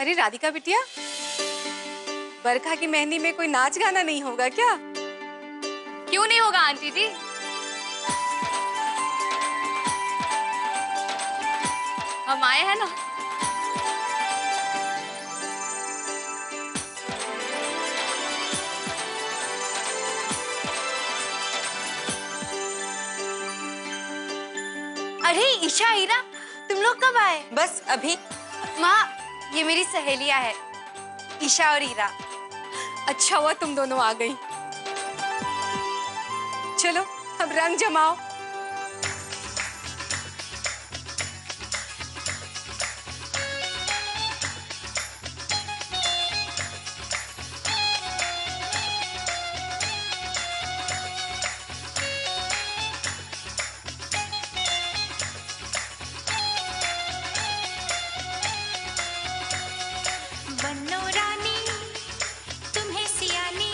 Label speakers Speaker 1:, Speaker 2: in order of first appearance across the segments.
Speaker 1: अरे राधिका बिटिया, बरखा की मेहंदी में कोई नाच गाना नहीं होगा क्या?
Speaker 2: क्यों नहीं होगा आंटी जी? हम आए हैं ना। अरे ईशा, हीरा, तुम लोग कब आए?
Speaker 1: बस अभी।
Speaker 2: माँ, ये मेरी सहेलियां है, ईशा और हीरा।
Speaker 1: अच्छा हुआ तुम दोनों आ गई। चलो अब रंग जमाओ।
Speaker 3: बन्नो रानी तुम्हें सियानी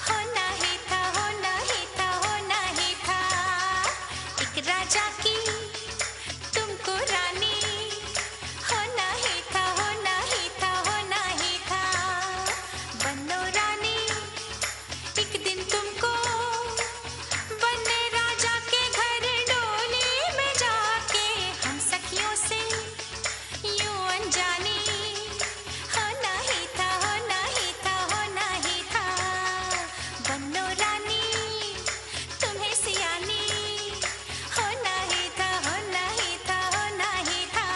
Speaker 3: होना ही था, होना ही था, होना ही था। एक राजा की तुमको रानी होना ही था, होना ही था, होना ही था। बन्नो रानी एक दिन तुमको बनने राजा के घर डोली में जाके हम सखियों से यूं अनजानी होना ही था, होना ही था, होना ही था। बन्नो रानी तुम्हें सियानी होना ही था, होना ही था, होना ही था।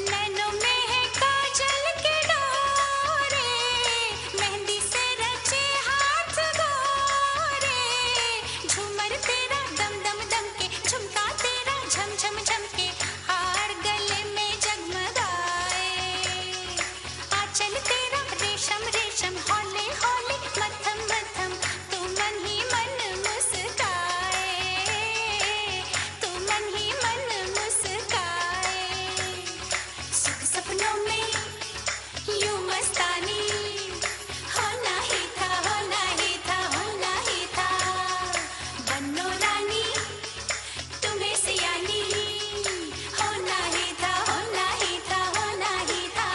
Speaker 3: नैनों में है काजल के डोरे, मेहंदी से रचे हाथ गोरे। झूमर तेरा दम दम दम के, झुमका तेरा झम झम झम के, हार गले में जगमगाए। आंचल तेरा रेशम रेशम, हौले हौले मध्यम मध्यम, तू मन ही मन मुस्काए, तू मन ही मन मुस्काए। सुख सपनों में यूं मस्तानी होना ही था, होना ही था, होना ही था। बन्नो रानी तुम्हें सियानी होना ही था, होना ही था, होना ही था।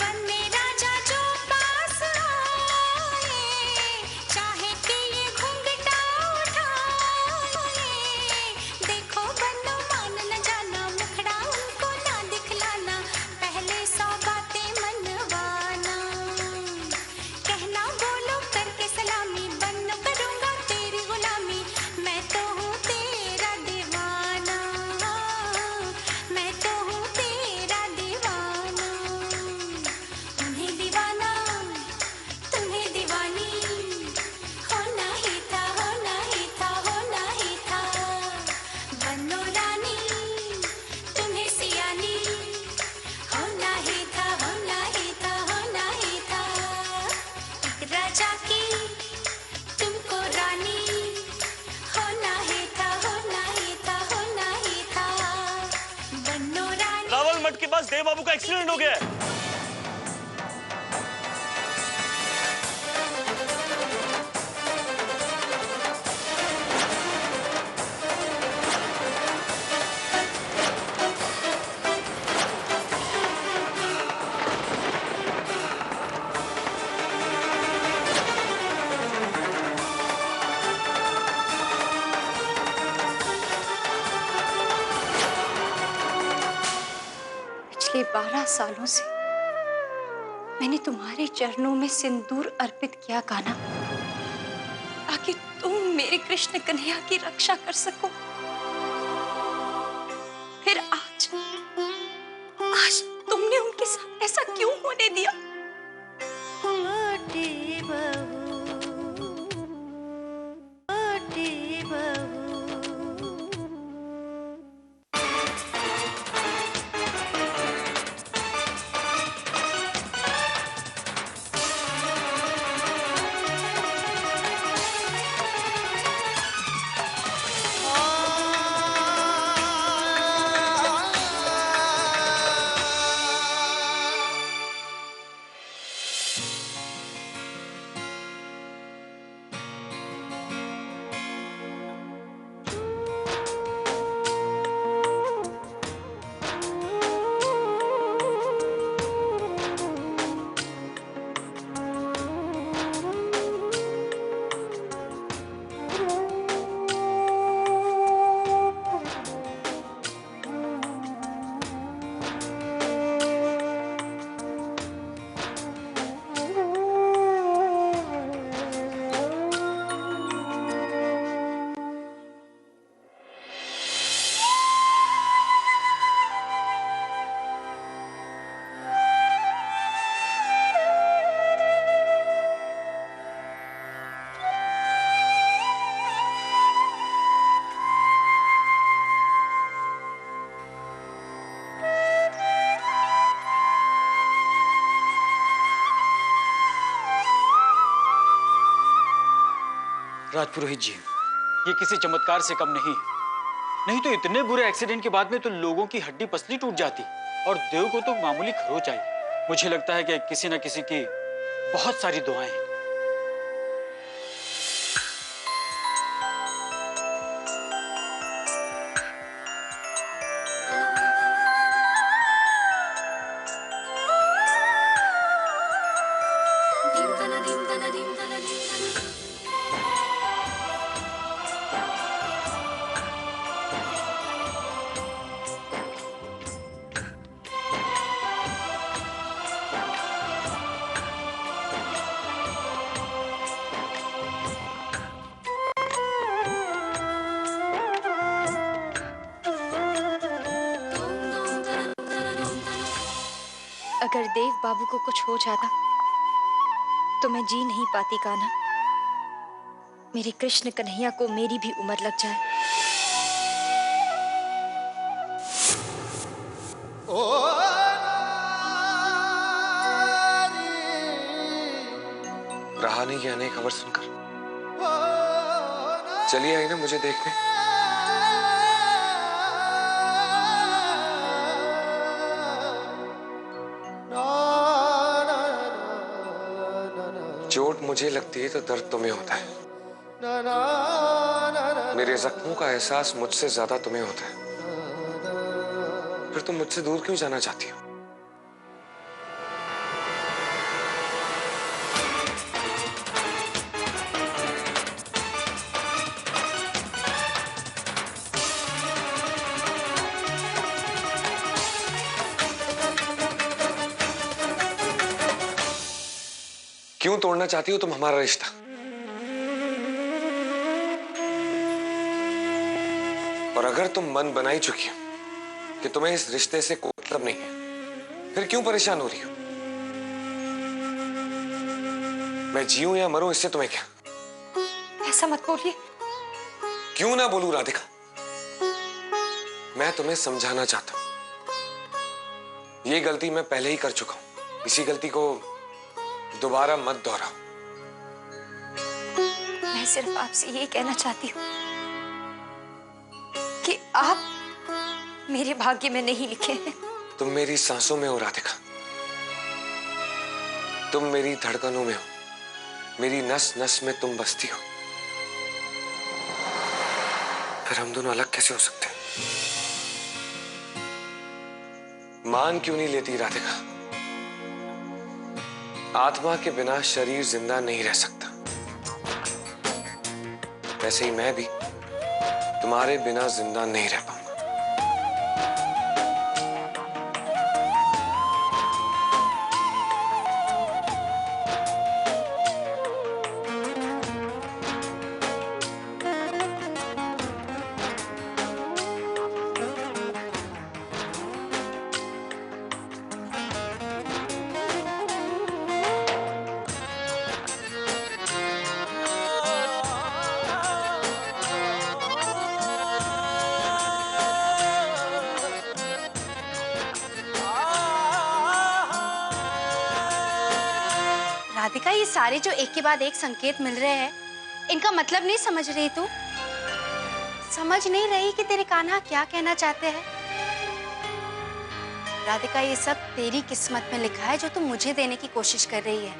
Speaker 3: बनने राजा जो पास आए, चाहे कि ये घूंघटा उठाए। देखो बन्नो मान न जाना, मुखड़ा उनको ना दिखलाना, पहले 100 बातें मनवाना। कहना बोलो करके सलामी, बन्नो करूंगा तेरी गुलामी, मैं तो हूँ तेरा दीवाना, मैं तो हूँ तेरा दीवाना। तुम्हें दीवाना तुम्हें दीवानी होना ही था, होना ही था, होना ही था। बन्नो रानी तुम्हें सियानी होना ही था, होना ही था, होना ही था। एक राजा की तुमको रानी होना ही था, होना ही था, होना ही था। बन्नो रानी।
Speaker 4: रावल मठ के पास देव बाबू का एक्सीडेंट हो गया है।
Speaker 1: पिछले 12 सालों से मैंने तुम्हारे चरणों में सिंदूर अर्पित किया कान्हा, ताकि तुम मेरे कृष्ण कन्हैया की रक्षा कर सको। फिर आज तुमने उनके साथ ऐसा क्यों होने दिया?
Speaker 5: राजपुरोहित जी, ये किसी चमत्कार से कम नहीं है। नहीं तो इतने बुरे एक्सीडेंट के बाद में तो लोगों की हड्डी पसली टूट जाती और देव को तो मामूली खरोच आई। मुझे लगता है कि किसी न किसी की बहुत सारी दुआएं हैं।
Speaker 1: अगर देव बाबू को कुछ हो जाता तो मैं जी नहीं पाती कान्हा। मेरे कृष्ण कन्हैया को मेरी भी उम्र लग जाए।
Speaker 6: रहा नहीं गया नहीं खबर सुनकर। चलिए आई ना मुझे देखने। चोट मुझे लगती है तो दर्द तुम्हें होता है। मेरे जख्मों का एहसास मुझसे ज्यादा तुम्हें होता है। फिर तुम मुझसे दूर क्यों जाना चाहती हो? क्यों तोड़ना चाहती हो तुम हमारा रिश्ता? और अगर तुम मन बना ही चुकी हो कि तुम्हें इस रिश्ते से कोई मतलब नहीं है, फिर क्यों परेशान हो रही हो? मैं जीऊं या मरूं इससे तुम्हें क्या?
Speaker 1: ऐसा मत बोलिए।
Speaker 6: क्यों ना बोलूं राधिका? मैं तुम्हें समझाना चाहता हूं। ये गलती मैं पहले ही कर चुका हूं। इसी गलती को दोबारा मत दोहराओ।
Speaker 1: मैं सिर्फ आपसे ये कहना चाहती हूँ कि आप मेरे भाग्य में नहीं लिखे हैं।
Speaker 6: तुम मेरी सांसों में हो राधिका। तुम मेरी धड़कनों में हो। मेरी नस नस में तुम बसती हो। फिर हम दोनों अलग कैसे हो सकते हैं? मान क्यों नहीं लेती राधिका? आत्मा के बिना शरीर जिंदा नहीं रह सकता। वैसे ही मैं भी तुम्हारे बिना जिंदा नहीं रह पाऊंगा।
Speaker 2: राधिका, ये सारे जो एक के बाद एक संकेत मिल रहे हैं, इनका मतलब नहीं समझ रही तू? समझ नहीं रही कि तेरे कान्हा क्या कहना चाहते हैं? राधिका, ये सब तेरी किस्मत में लिखा है जो तू मुझे देने की कोशिश कर रही है,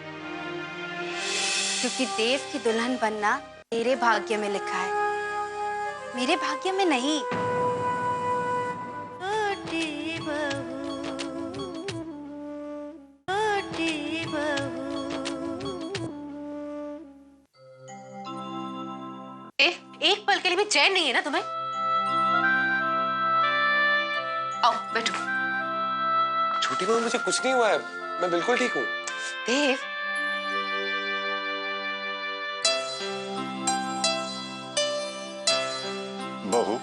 Speaker 2: क्योंकि देव की दुल्हन बनना तेरे भाग्य में लिखा है, मेरे भाग्य में नहीं।
Speaker 7: एक पल के लिए भी चैन नहीं है ना तुम्हें? आओ बैठो।
Speaker 6: छोटी बहू, मुझे कुछ नहीं हुआ है। मैं बिल्कुल ठीक हूँ।
Speaker 7: देव,
Speaker 8: बहू,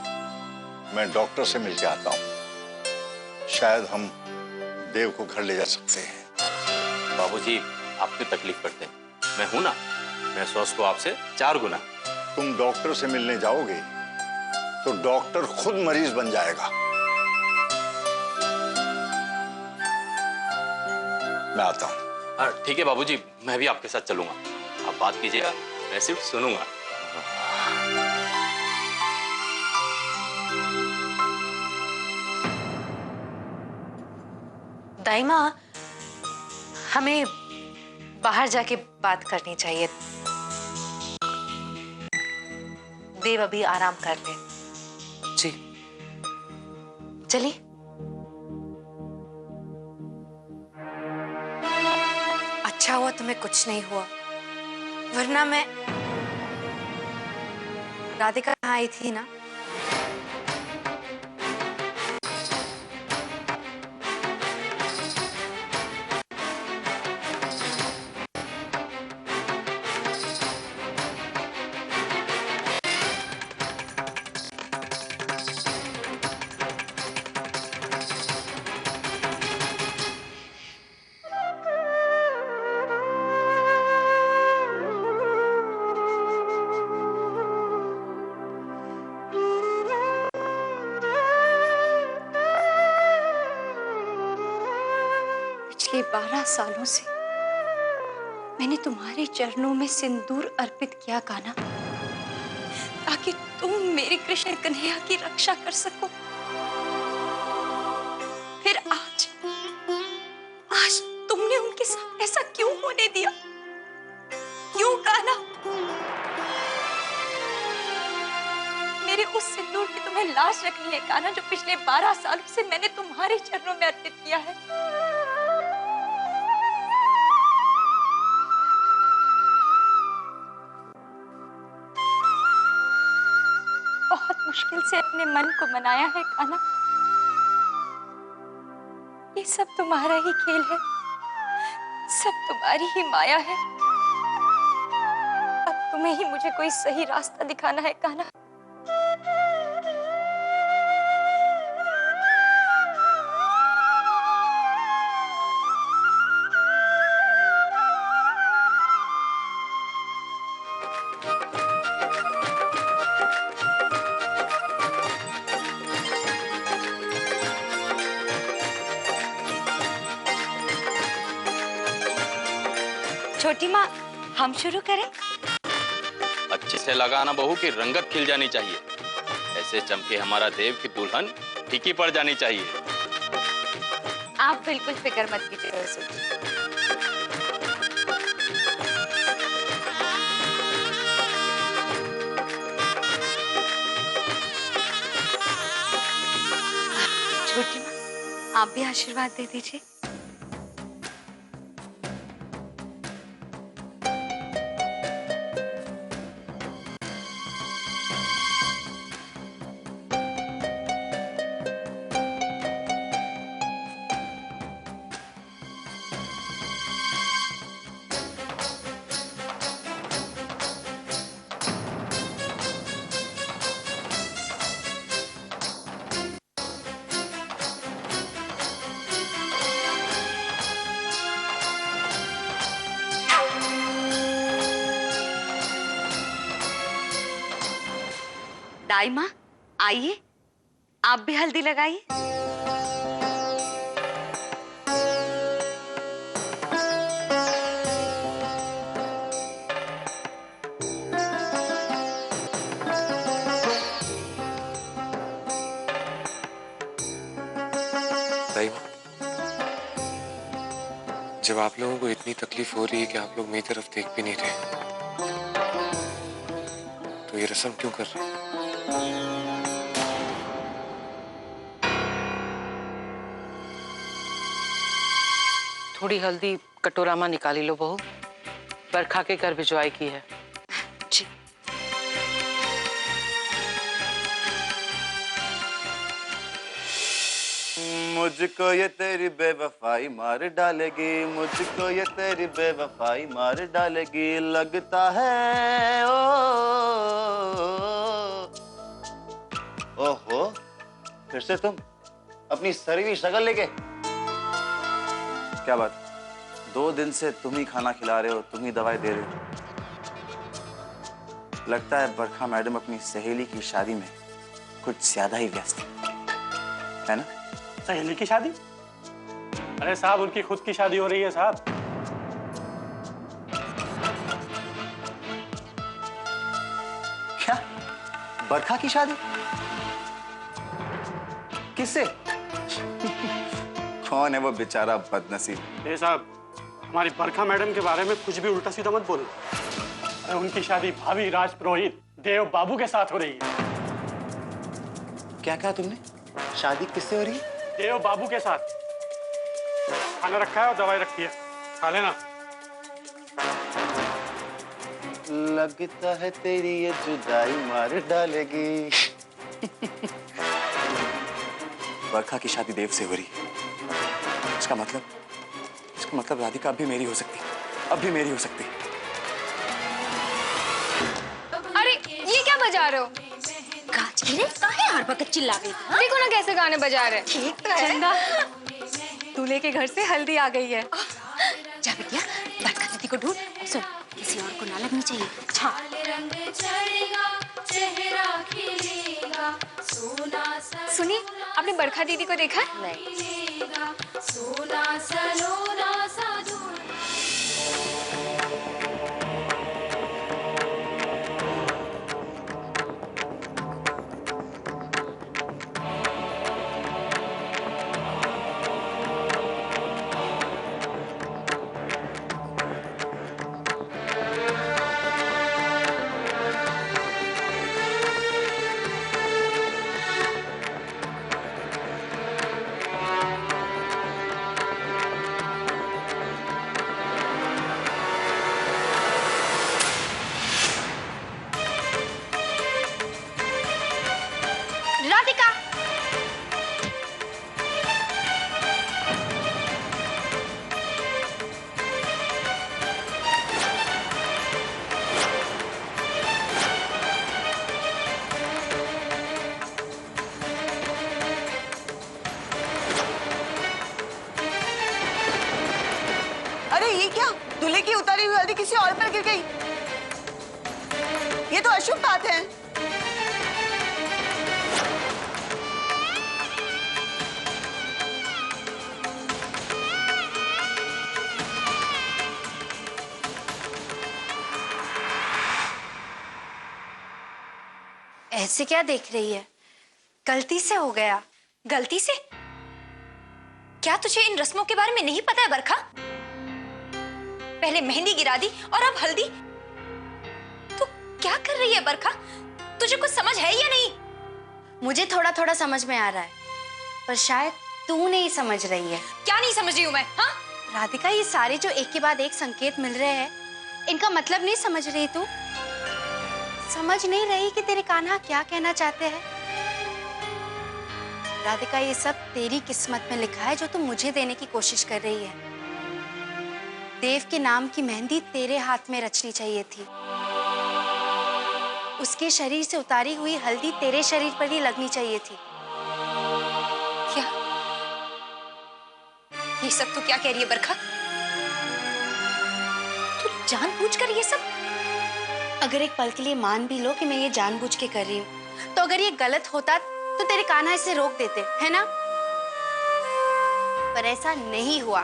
Speaker 8: मैं डॉक्टर से मिलके आता हूँ। शायद हम देव को घर ले जा सकते हैं।
Speaker 4: बाबूजी, आप क्यों तकलीफ करते हैं? मैं हूं ना। मैं सॉस को आपसे 4 गुना।
Speaker 8: तुम डॉक्टर से मिलने जाओगे तो डॉक्टर खुद मरीज बन जाएगा। मैं आता हूं।
Speaker 4: ठीक है बाबूजी, मैं भी आपके साथ चलूंगा। आप बात कीजिएगा, मैं सिर्फ सुनूंगा।
Speaker 7: दाइमा, हमें बाहर जाके बात करनी चाहिए। देव अभी आराम कर ले।
Speaker 6: जी।
Speaker 7: चलिए।
Speaker 2: अच्छा हुआ तुम्हें कुछ नहीं हुआ, वरना मैं राधिका यहाँ आई थी ना,
Speaker 1: पिछले 12 सालों से मैंने तुम्हारे चरणों में सिंदूर अर्पित किया कान्हा, ताकि तुम मेरे कृष्ण कन्हैया की रक्षा कर सको। फिर आज तुमने उनके साथ ऐसा क्यों होने दिया? क्यों कान्हा? मेरे उस सिंदूर की तुम्हें लाज रखनी है कान्हा, जो पिछले 12 सालों से मैंने तुम्हारे चरणों में अर्पित किया है। बहुत मुश्किल से अपने मन को मनाया है कान्हा। ये सब तुम्हारा ही खेल है, सब तुम्हारी ही माया है। अब तुम्हें ही मुझे कोई सही रास्ता दिखाना है कान्हा। छोटी माँ, हम शुरू करें?
Speaker 4: अच्छे से लगाना बहू की रंगत खिल जानी चाहिए। ऐसे चमके हमारा देव की दुल्हन फीकी पड़ जानी चाहिए।
Speaker 1: आप बिल्कुल फिक्र मत कीजिए ससुर। छोटी माँ, आप भी आशीर्वाद दे दीजिए। दाई माँ, आइए, आप भी हल्दी लगाइए।
Speaker 6: दाई माँ, जब आप लोगों को इतनी तकलीफ हो रही है कि आप लोग मेरी तरफ देख भी नहीं रहे, तो ये रस्म क्यों कर रहे हैं?
Speaker 9: थोड़ी हल्दी कटोरा में निकाली लो बहू, बरखा के घर भिजवाई की है।
Speaker 1: जी।
Speaker 10: मुझको ये तेरी बेवफाई मार डालेगी, मुझको ये तेरी बेवफाई मार डालेगी, लगता है ओहो, फिर से तुम अपनी सरीवी शक्ल लेके। क्या बात, 2 दिन से तुम ही खाना खिला रहे हो, तुम ही दवाई दे रहे हो। लगता है बरखा मैडम अपनी सहेली की शादी में कुछ ज्यादा ही व्यस्त है ना?
Speaker 11: सहेली की शादी? अरे साहब, उनकी खुद की शादी हो रही है साहब।
Speaker 10: क्या? बरखा की शादी? किससे? कौन है वो बेचारा बदनसीब?
Speaker 11: ए साहब, हमारी बरखा मैडम के बारे में कुछ भी उल्टा सीधा मत बोलो। अरे उनकी शादी भाभी राजपुरोहित देव बाबू के साथ हो रही है।
Speaker 10: क्या कहा तुमने? शादी किससे हो रही है?
Speaker 11: देव बाबू के साथ। खाना रखा है और दवाई रखी है, खा लेना।
Speaker 10: लगता है तेरी ये जुदाई मार डालेगी। बरखा की शादी देव से हो रही है। इसका मतलब राधिका अब भी मेरी हो सकती है, अब भी मेरी हो सकती है।
Speaker 2: अरे ये क्या बजा रहे हो?
Speaker 1: काहे हर वक्त चिल्ला रही है?
Speaker 2: देखो ना कैसे गाने बजा रहे हैं।
Speaker 1: ठीक तो है।
Speaker 2: चंदा, दूल्हे के घर से हल्दी आ गई है।
Speaker 1: जा बिटिया, बरखा दीदी को ढूंढ। सुन, किसी और को ना लगनी चाहिए। अच्छा।
Speaker 2: सुनिए, आपने बरखा दीदी को देखा?
Speaker 1: नहीं।
Speaker 2: राधिका,
Speaker 12: अरे ये क्या? दूल्हे की उतारी हुई हल्दी किसी और पर गिर गई। ये तो अशुभ बात है।
Speaker 2: ऐसे क्या देख रही है? गलती से हो गया।
Speaker 1: गलती से? क्या तुझे इन रस्मों के बारे में नहीं पता है बरखा? पहले मेहंदी गिरा दी और अब हल्दी। तू क्या कर रही है बरखा? तुझे कुछ समझ है या नहीं?
Speaker 2: मुझे थोड़ा थोड़ा समझ में आ रहा है, पर शायद तू नहीं समझ रही है।
Speaker 1: क्या नहीं समझ रही हूं मैं? हाँ?
Speaker 2: राधिका, ये सारे जो एक के बाद एक संकेत मिल रहे हैं, इनका मतलब नहीं समझ रही तू? समझ नहीं रही कि तेरे कान्हा क्या कहना चाहते हैं? राधिका, ये सब तेरी किस्मत में लिखा है जो तू मुझे देने की कोशिश कर रही है। देव के नाम की मेहंदी तेरे हाथ में रचनी चाहिए थी। उसके शरीर से उतारी हुई हल्दी तेरे शरीर पर ही लगनी चाहिए थी।
Speaker 1: क्या? ये सब तू क्या कह रही है बरखा? तू जानबूझ कर ये सब?
Speaker 2: अगर एक पल के लिए मान भी लो कि मैं ये जानबूझ के कर रही हूँ, तो अगर ये गलत होता तो तेरे कान्हा इसे रोक देते, है ना? पर ऐसा नहीं हुआ।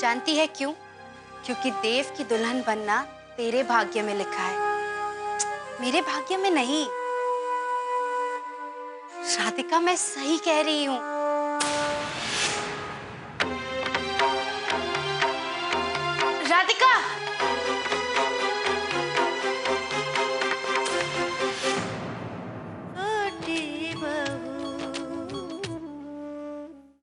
Speaker 2: जानती है क्यों? क्योंकि देव की दुल्हन बनना तेरे भाग्य में लिखा है, मेरे भाग्य में नहीं। राधिका, मैं सही कह रही हूँ।